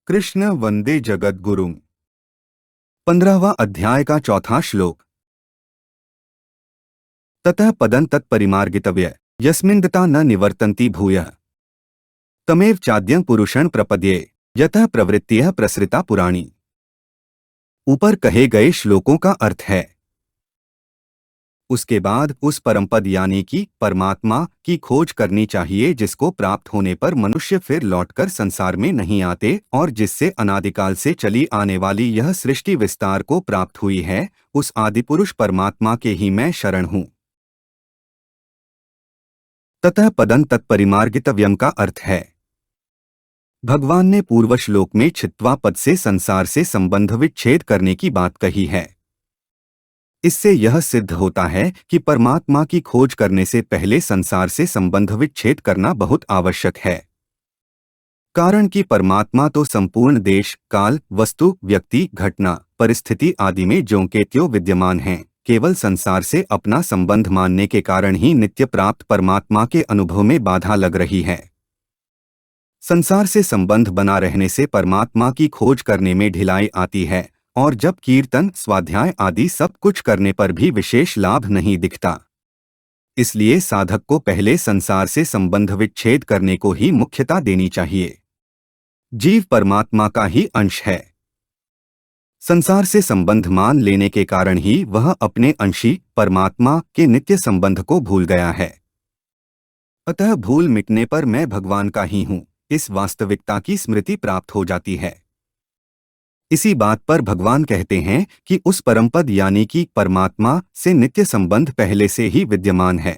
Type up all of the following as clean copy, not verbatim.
कृष्ण वंदे जगद्गुरुम्। 15वां अध्याय का चौथा श्लोक। ततः पदं तत्परिमार्गितव्य यस्मिन्दता न निवर्तन्ति भूयः तमेव चाद्यं पुरुषं प्रपद्ये यतः प्रवृत्तियः प्रसृता पुराणी। ऊपर कहे गए श्लोकों का अर्थ है, उसके बाद उस परमपद यानी कि परमात्मा की खोज करनी चाहिए जिसको प्राप्त होने पर मनुष्य फिर लौटकर संसार में नहीं आते और जिससे अनादिकाल से चली आने वाली यह सृष्टि विस्तार को प्राप्त हुई है। उस आदिपुरुष परमात्मा के ही मैं शरण हूँ। ततः पदं तत्परिमार्गितव्यम का अर्थ है, भगवान ने पूर्व श्लोक में छित्त्वा पद से संसार से संबंध विच्छेद करने की बात कही है। इससे यह सिद्ध होता है कि परमात्मा की खोज करने से पहले संसार से संबंध विच्छेद करना बहुत आवश्यक है। कारण कि परमात्मा तो संपूर्ण देश, काल, वस्तु, व्यक्ति, घटना, परिस्थिति आदि में ज्यों के त्यों विद्यमान हैं। केवल संसार से अपना संबंध मानने के कारण ही नित्य प्राप्त परमात्मा के अनुभव में बाधा लग रही है। संसार से संबंध बना रहने से परमात्मा की खोज करने में ढिलाई आती है और जब कीर्तन, स्वाध्याय आदि सब कुछ करने पर भी विशेष लाभ नहीं दिखता। इसलिए साधक को पहले संसार से संबंध विच्छेद करने को ही मुख्यता देनी चाहिए। जीव परमात्मा का ही अंश है। संसार से संबंध मान लेने के कारण ही वह अपने अंशी परमात्मा के नित्य संबंध को भूल गया है। अतः भूल मिटने पर मैं भगवान का ही हूँ, इस वास्तविकता की स्मृति प्राप्त हो जाती है। इसी बात पर भगवान कहते हैं कि उस परमपद यानी कि परमात्मा से नित्य संबंध पहले से ही विद्यमान है,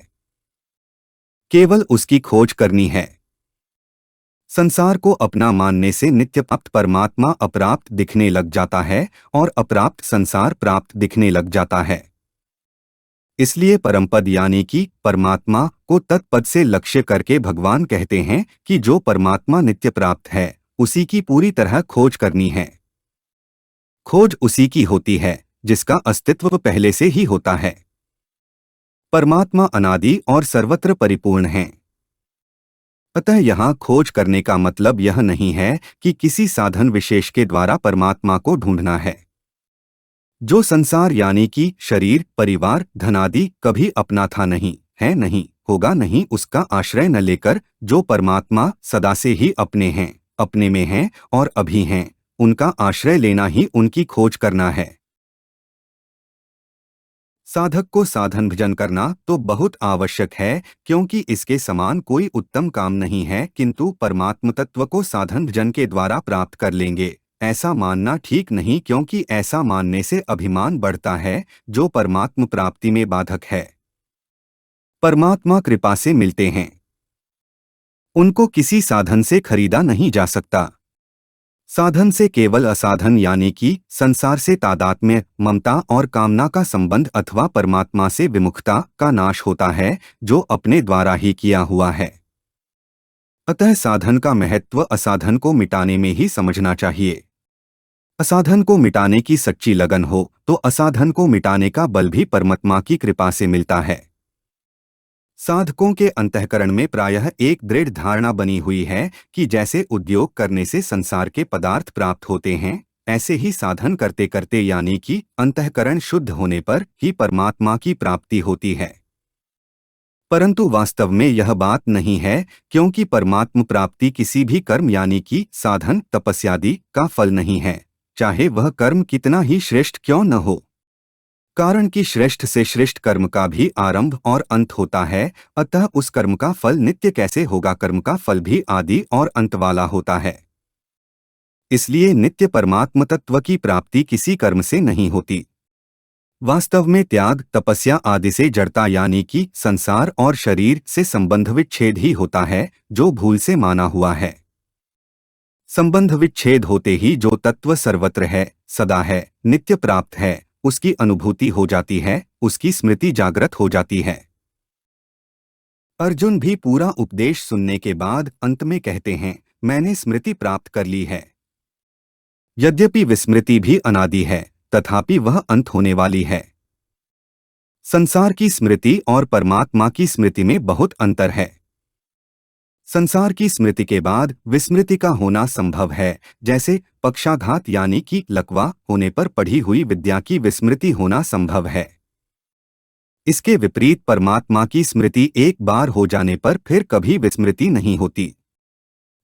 केवल उसकी खोज करनी है। संसार को अपना मानने से नित्य प्राप्त परमात्मा अप्राप्त दिखने लग जाता है और अप्राप्त संसार प्राप्त दिखने लग जाता है। इसलिए परमपद यानी कि परमात्मा को तत्पद से लक्ष्य करके भगवान कहते हैं कि जो परमात्मा नित्य प्राप्त है उसी की पूरी तरह खोज करनी है। खोज उसी की होती है जिसका अस्तित्व पहले से ही होता है। परमात्मा अनादि और सर्वत्र परिपूर्ण है। अतः यहाँ खोज करने का मतलब यह नहीं है कि किसी साधन विशेष के द्वारा परमात्मा को ढूंढना है। जो संसार यानी कि शरीर, परिवार, धनादि कभी अपना था नहीं, है नहीं, होगा नहीं, उसका आश्रय न लेकर जो परमात्मा सदा से ही अपने हैं, अपने में हैं और अभी हैं, उनका आश्रय लेना ही उनकी खोज करना है। साधक को साधन भजन करना तो बहुत आवश्यक है, क्योंकि इसके समान कोई उत्तम काम नहीं है, किंतु परमात्म तत्व को साधन भजन के द्वारा प्राप्त कर लेंगे ऐसा मानना ठीक नहीं, क्योंकि ऐसा मानने से अभिमान बढ़ता है जो परमात्म प्राप्ति में बाधक है। परमात्मा कृपा से मिलते हैं, उनको किसी साधन से खरीदा नहीं जा सकता। साधन से केवल असाधन यानी कि संसार से तादात्म्य, ममता और कामना का संबंध अथवा परमात्मा से विमुखता का नाश होता है जो अपने द्वारा ही किया हुआ है। अतः साधन का महत्व असाधन को मिटाने में ही समझना चाहिए। असाधन को मिटाने की सच्ची लगन हो तो असाधन को मिटाने का बल भी परमात्मा की कृपा से मिलता है। साधकों के अंतःकरण में प्रायः एक दृढ़ धारणा बनी हुई है कि जैसे उद्योग करने से संसार के पदार्थ प्राप्त होते हैं, ऐसे ही साधन करते करते यानी कि अंतःकरण शुद्ध होने पर ही परमात्मा की प्राप्ति होती है। परंतु वास्तव में यह बात नहीं है, क्योंकि परमात्म प्राप्ति किसी भी कर्म यानी कि साधन, तपस्यादि का फल नहीं है, चाहे वह कर्म कितना ही श्रेष्ठ क्यों न हो। कारण कि श्रेष्ठ से श्रेष्ठ कर्म का भी आरंभ और अंत होता है, अतः उस कर्म का फल नित्य कैसे होगा। कर्म का फल भी आदि और अंत वाला होता है। इसलिए नित्य परमात्म तत्व की प्राप्ति किसी कर्म से नहीं होती। वास्तव में त्याग, तपस्या आदि से जड़ता यानी कि संसार और शरीर से संबंध विच्छेद ही होता है जो भूल से माना हुआ है। संबंध विच्छेद होते ही जो तत्व सर्वत्र है, सदा है, नित्य प्राप्त है, उसकी अनुभूति हो जाती है, उसकी स्मृति जागृत हो जाती है। अर्जुन भी पूरा उपदेश सुनने के बाद अंत में कहते हैं, मैंने स्मृति प्राप्त कर ली है। यद्यपि विस्मृति भी अनादि है, तथापि वह अंत होने वाली है। संसार की स्मृति और परमात्मा की स्मृति में बहुत अंतर है। संसार की स्मृति के बाद विस्मृति का होना संभव है, जैसे पक्षाघात यानी कि लकवा होने पर पढ़ी हुई विद्या की विस्मृति होना संभव है। इसके विपरीत परमात्मा की स्मृति एक बार हो जाने पर फिर कभी विस्मृति नहीं होती।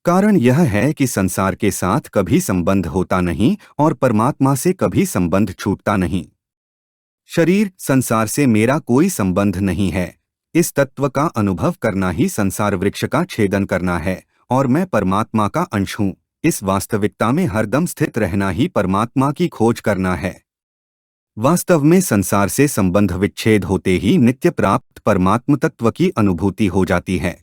कारण यह है कि संसार के साथ कभी संबंध होता नहीं और परमात्मा से कभी संबंध छूटता नहीं। शरीर संसार से मेरा कोई संबंध नहीं है, इस तत्व का अनुभव करना ही संसार वृक्ष का छेदन करना है और मैं परमात्मा का अंश हूँ, इस वास्तविकता में हरदम स्थित रहना ही परमात्मा की खोज करना है। वास्तव में संसार से संबंध विच्छेद होते ही नित्य प्राप्त परमात्म तत्व की अनुभूति हो जाती है।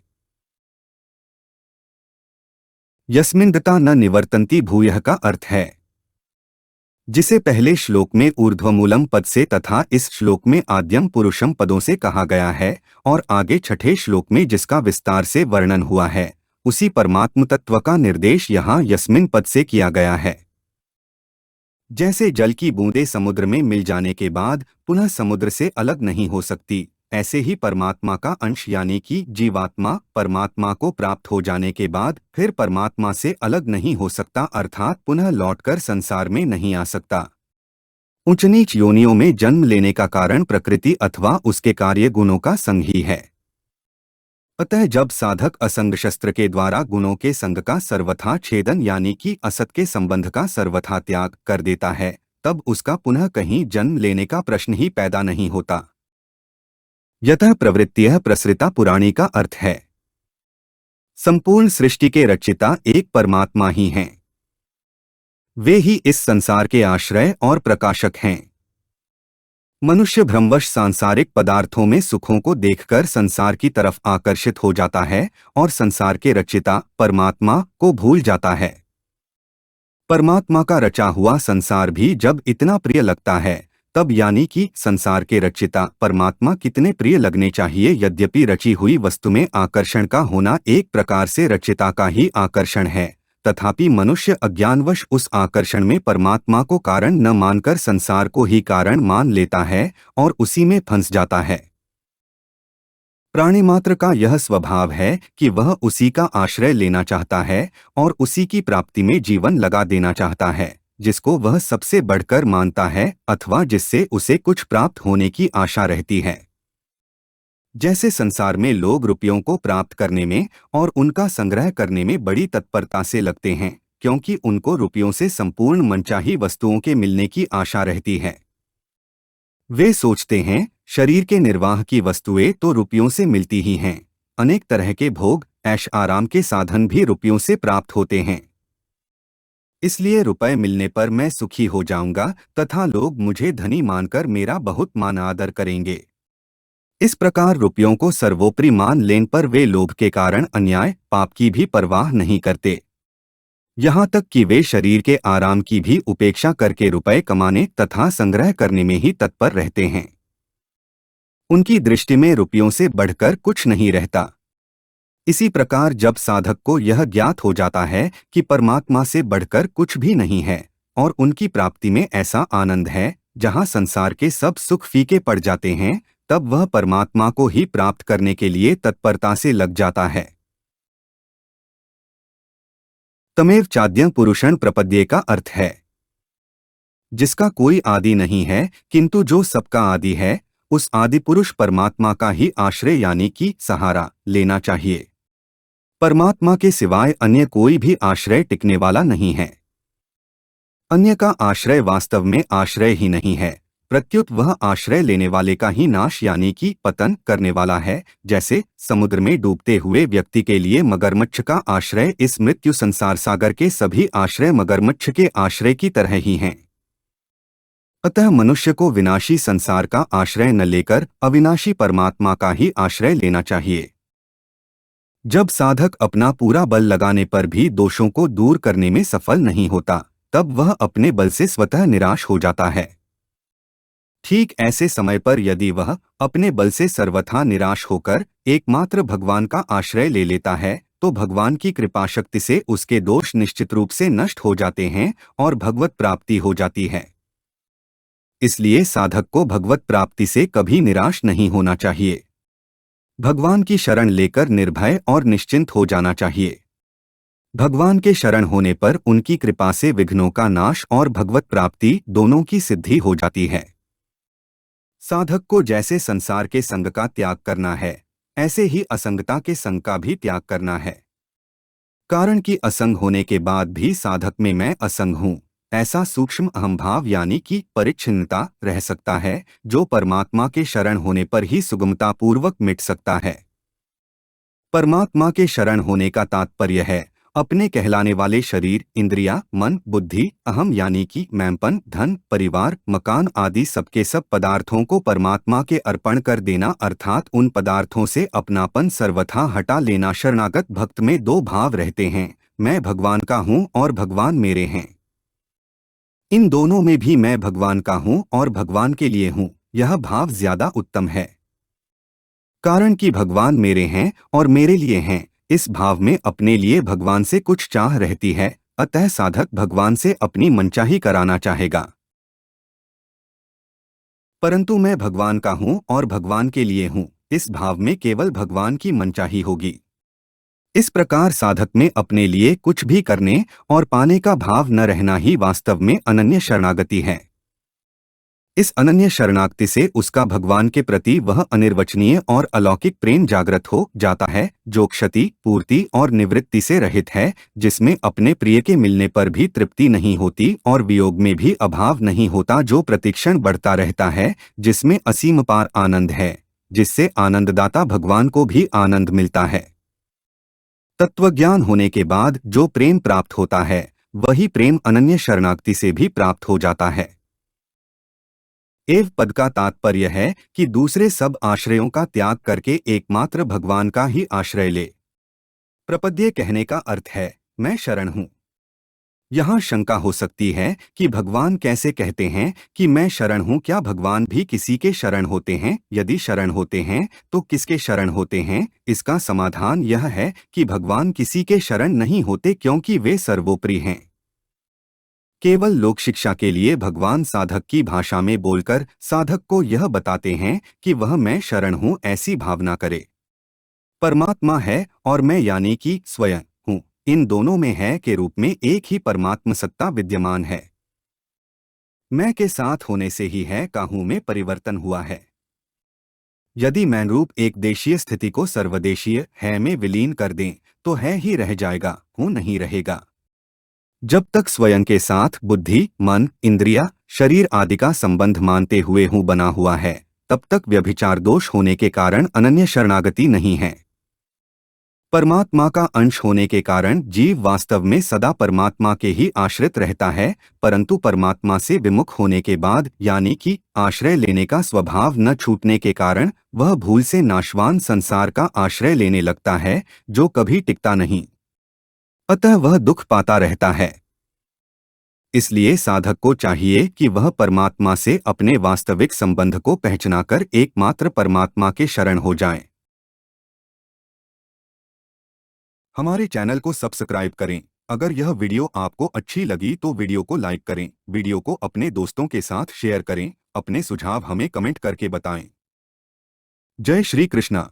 यस्मिन्दता न निवर्तन्ति भूयः का अर्थ है, जिसे पहले श्लोक में ऊर्ध्वमूलम पद से तथा इस श्लोक में आद्यम पुरुषम पदों से कहा गया है और आगे छठे श्लोक में जिसका विस्तार से वर्णन हुआ है, उसी परमात्म तत्व का निर्देश यहाँ यस्मिन पद से किया गया है। जैसे जल की बूंदें समुद्र में मिल जाने के बाद पुनः समुद्र से अलग नहीं हो सकती, ऐसे ही परमात्मा का अंश यानी कि जीवात्मा परमात्मा को प्राप्त हो जाने के बाद फिर परमात्मा से अलग नहीं हो सकता, अर्थात पुनः लौटकर संसार में नहीं आ सकता। ऊंच नीच योनियों में जन्म लेने का कारण प्रकृति अथवा उसके कार्य गुणों का संग ही है। अतः जब साधक असंग शस्त्र के द्वारा गुणों के संग का सर्वथा छेदन यानी कि असत के संबंध का सर्वथा त्याग कर देता है, तब उसका पुनः कहीं जन्म लेने का प्रश्न ही पैदा नहीं होता। यतः प्रवृत्तियः प्रसृता पुराणी का अर्थ है, संपूर्ण सृष्टि के रचिता एक परमात्मा ही हैं। वे ही इस संसार के आश्रय और प्रकाशक हैं। मनुष्य भ्रमवश सांसारिक पदार्थों में सुखों को देखकर संसार की तरफ आकर्षित हो जाता है और संसार के रचिता परमात्मा को भूल जाता है। परमात्मा का रचा हुआ संसार भी जब इतना प्रिय लगता है, तब यानी कि संसार के रचिता परमात्मा कितने प्रिय लगने चाहिए। यद्यपि रची हुई वस्तु में आकर्षण का होना एक प्रकार से रचिता का ही आकर्षण है, तथापि मनुष्य अज्ञानवश उस आकर्षण में परमात्मा को कारण न मानकर संसार को ही कारण मान लेता है और उसी में फंस जाता है। प्राणी मात्र का यह स्वभाव है कि वह उसी का आश्रय लेना चाहता है और उसी की प्राप्ति में जीवन लगा देना चाहता है, जिसको वह सबसे बढ़कर मानता है अथवा जिससे उसे कुछ प्राप्त होने की आशा रहती है। जैसे संसार में लोग रुपयों को प्राप्त करने में और उनका संग्रह करने में बड़ी तत्परता से लगते हैं, क्योंकि उनको रुपयों से संपूर्ण मनचाही वस्तुओं के मिलने की आशा रहती है। वे सोचते हैं शरीर के निर्वाह की वस्तुएं तो रुपयों से मिलती ही हैं, अनेक तरह के भोग ऐश आराम के साधन भी रुपयों से प्राप्त होते हैं, इसलिए रुपए मिलने पर मैं सुखी हो जाऊंगा तथा लोग मुझे धनी मानकर मेरा बहुत मान आदर करेंगे। इस प्रकार रुपयों को सर्वोपरि मान लेने पर वे लोभ के कारण अन्याय पाप की भी परवाह नहीं करते, यहाँ तक कि वे शरीर के आराम की भी उपेक्षा करके रुपए कमाने तथा संग्रह करने में ही तत्पर रहते हैं। उनकी दृष्टि में रुपयों से बढ़कर कुछ नहीं रहता। इसी प्रकार जब साधक को यह ज्ञात हो जाता है कि परमात्मा से बढ़कर कुछ भी नहीं है और उनकी प्राप्ति में ऐसा आनंद है जहाँ संसार के सब सुख फीके पड़ जाते हैं, तब वह परमात्मा को ही प्राप्त करने के लिए तत्परता से लग जाता है। तमेव चाद्यं पुरुषं प्रपद्ये का अर्थ है, जिसका कोई आदि नहीं है किंतु जो सबका आदि है, उस आदि पुरुष परमात्मा का ही आश्रय यानी कि सहारा लेना चाहिए। परमात्मा के सिवाय अन्य कोई भी आश्रय टिकने वाला नहीं है। अन्य का आश्रय वास्तव में आश्रय ही नहीं है, प्रत्युत वह आश्रय लेने वाले का ही नाश यानी कि पतन करने वाला है। जैसे समुद्र में डूबते हुए व्यक्ति के लिए मगरमच्छ का आश्रय इस मृत्यु संसार सागर के सभी आश्रय मगरमच्छ के आश्रय की तरह ही हैं। अतः मनुष्य को विनाशी संसार का आश्रय न लेकर अविनाशी परमात्मा का ही आश्रय लेना चाहिए। जब साधक अपना पूरा बल लगाने पर भी दोषों को दूर करने में सफल नहीं होता, तब वह अपने बल से स्वतः निराश हो जाता है। ठीक ऐसे समय पर यदि वह अपने बल से सर्वथा निराश होकर एकमात्र भगवान का आश्रय ले लेता है, तो भगवान की कृपा शक्ति से उसके दोष निश्चित रूप से नष्ट हो जाते हैं और भगवत प्राप्ति हो जाती है। इसलिए साधक को भगवत प्राप्ति से कभी निराश नहीं होना चाहिए। भगवान की शरण लेकर निर्भय और निश्चिंत हो जाना चाहिए। भगवान के शरण होने पर उनकी कृपा से विघ्नों का नाश और भगवत प्राप्ति दोनों की सिद्धि हो जाती है। साधक को जैसे संसार के संग का त्याग करना है, ऐसे ही असंगता के संग का भी त्याग करना है। कारण कि असंग होने के बाद भी साधक में मैं असंग हूँ, ऐसा सूक्ष्म अहंभाव यानी कि परिच्छिन्नता रह सकता है, जो परमात्मा के शरण होने पर ही सुगमता पूर्वक मिट सकता है। परमात्मा के शरण होने का तात्पर्य है अपने कहलाने वाले शरीर, इंद्रिया, मन, बुद्धि, अहम यानी कि मैंपन, धन, परिवार, मकान आदि सबके सब पदार्थों को परमात्मा के अर्पण कर देना, अर्थात उन पदार्थों से अपनापन सर्वथा हटा लेना। शरणागत भक्त में दो भाव रहते हैं, मैं भगवान का हूँ और भगवान मेरे हैं। इन दोनों में भी मैं भगवान का हूँ और भगवान के लिए हूँ, यह भाव ज्यादा उत्तम है। कारण कि भगवान मेरे हैं और मेरे लिए हैं, इस भाव में अपने लिए भगवान से कुछ चाह रहती है, अतः साधक भगवान से अपनी मनचाही कराना चाहेगा। परंतु मैं भगवान का हूँ और भगवान के लिए हूँ, इस भाव में केवल भगवान की मनचाही होगी। इस प्रकार साधक में अपने लिए कुछ भी करने और पाने का भाव न रहना ही वास्तव में अनन्य शरणागति है। इस अनन्य शरणागति से उसका भगवान के प्रति वह अनिर्वचनीय और अलौकिक प्रेम जागृत हो जाता है, जो क्षति, पूर्ति और निवृत्ति से रहित है, जिसमें अपने प्रिय के मिलने पर भी तृप्ति नहीं होती और वियोग में भी अभाव नहीं होता, जो प्रतिक्षण बढ़ता रहता है, जिसमें असीम पार आनंद है, जिससे आनंददाता भगवान को भी आनंद मिलता है। तत्वज्ञान होने के बाद जो प्रेम प्राप्त होता है, वही प्रेम अनन्य शरणागति से भी प्राप्त हो जाता है। एव पद का तात्पर्य है कि दूसरे सब आश्रयों का त्याग करके एकमात्र भगवान का ही आश्रय ले। प्रपद्ये कहने का अर्थ है मैं शरण हूँ। यहाँ शंका हो सकती है कि भगवान कैसे कहते हैं कि मैं शरण हूँ, क्या भगवान भी किसी के शरण होते हैं? यदि शरण होते हैं तो किसके शरण होते हैं? इसका समाधान यह है कि भगवान किसी के शरण नहीं होते, क्योंकि वे सर्वोपरि हैं। केवल लोक शिक्षा के लिए भगवान साधक की भाषा में बोलकर साधक को यह बताते हैं कि वह मैं शरण हूँ ऐसी भावना करे। परमात्मा है और मैं यानी कि स्वयं हूँ, इन दोनों में है के रूप में एक ही परमात्म सत्ता विद्यमान है। मैं के साथ होने से ही है का हूँ में परिवर्तन हुआ है। यदि मैं रूप एक देशीय स्थिति को सर्वदेशीय है में विलीन कर दें तो है ही रह जाएगा, हूँ नहीं रहेगा। जब तक स्वयं के साथ बुद्धि, मन, इंद्रिया, शरीर आदि का संबंध मानते हुए हूँ बना हुआ है, तब तक व्यभिचार दोष होने के कारण अनन्य शरणागति नहीं है। परमात्मा का अंश होने के कारण जीव वास्तव में सदा परमात्मा के ही आश्रित रहता है, परंतु परमात्मा से विमुख होने के बाद यानी कि आश्रय लेने का स्वभाव न छूटने के कारण वह भूल से नाशवान संसार का आश्रय लेने लगता है, जो कभी टिकता नहीं। अतः वह दुख पाता रहता है। इसलिए साधक को चाहिए कि वह परमात्मा से अपने वास्तविक संबंध को पहचानकर एकमात्र परमात्मा के शरण हो जाए। हमारे चैनल को सब्सक्राइब करें। अगर यह वीडियो आपको अच्छी लगी तो वीडियो को लाइक करें, वीडियो को अपने दोस्तों के साथ शेयर करें, अपने सुझाव हमें कमेंट करके बताएं। जय श्री कृष्णा।